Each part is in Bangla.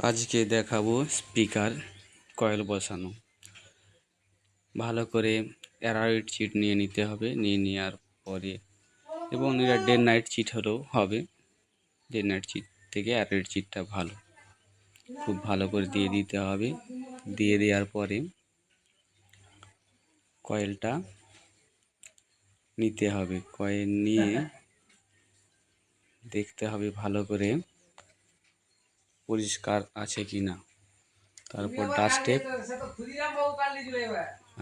আজকে দেখাবো স্পিকার কয়েল বসানো। ভালো করে অ্যারাইট চিট নিয়ে নিতে হবে। নিয়ে নেওয়ার পরে এবং এটা ডে নাইট চিট হলেও হবে। ডে নাইট চিট থেকে অ্যারাইট চিটটা ভালো, খুব ভালো করে দিয়ে দিতে হবে। দিয়ে দেওয়ার পরে কয়েলটা নিতে হবে। কয়েল নিয়ে দেখতে হবে ভালো করে পরিষ্কার আছে কি না। তারপর ডাস্টে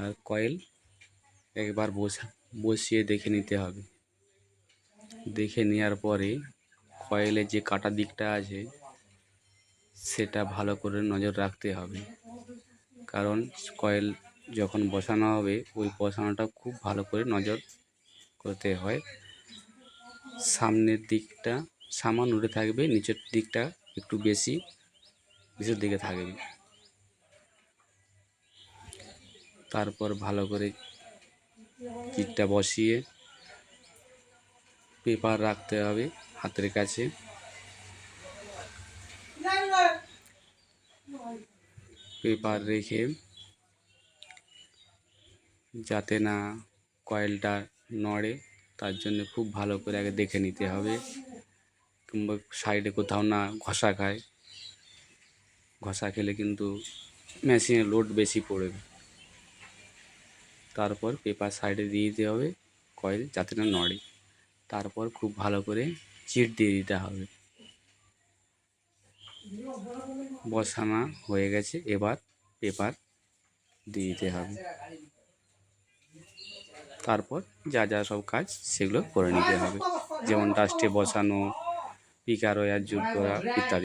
আর কয়েল একবার বসিয়ে দেখে নিতে হবে। দেখে নেওয়ার পরে কয়েলের যে কাটা দিকটা আছে সেটা ভালো করে নজর রাখতে হবে, কারণ কয়েল যখন বসানো হবে ওই বসানোটা খুব ভালো করে নজর করতে হয়। সামনের দিকটা সামান্য উঠে থাকবে, নিচের দিকটা একটু বেশি নিচের দিকে থাকবে। তারপর ভালো করে চিটটা বসিয়ে পেপার রাখতে হবে হাতের কাছে। পেপার রেখে যাতে না কয়েলটা নড়ে তার জন্য খুব ভালো করে আগে দেখে নিতে হবে, কিংবা সাইডে কোথাও না ঘষা খায়। ঘষা খেলে কিন্তু মেশিনে লোড বেশি পড়বে। তারপর পেপার সাইডে দিয়ে দিতে হবে কয়েল যাতে না নড়ে। তারপর খুব ভালো করে চিট দিয়ে দিতে হবে। বসানো হয়ে গেছে, এবার পেপার দিয়ে দিতে হবে। তারপর যা যা সব কাজ সেগুলো করে নিতে হবে, যেমন ডাস্টে বসানো, স্পিকার ওয়্যার জুট করা ইত্যাদি।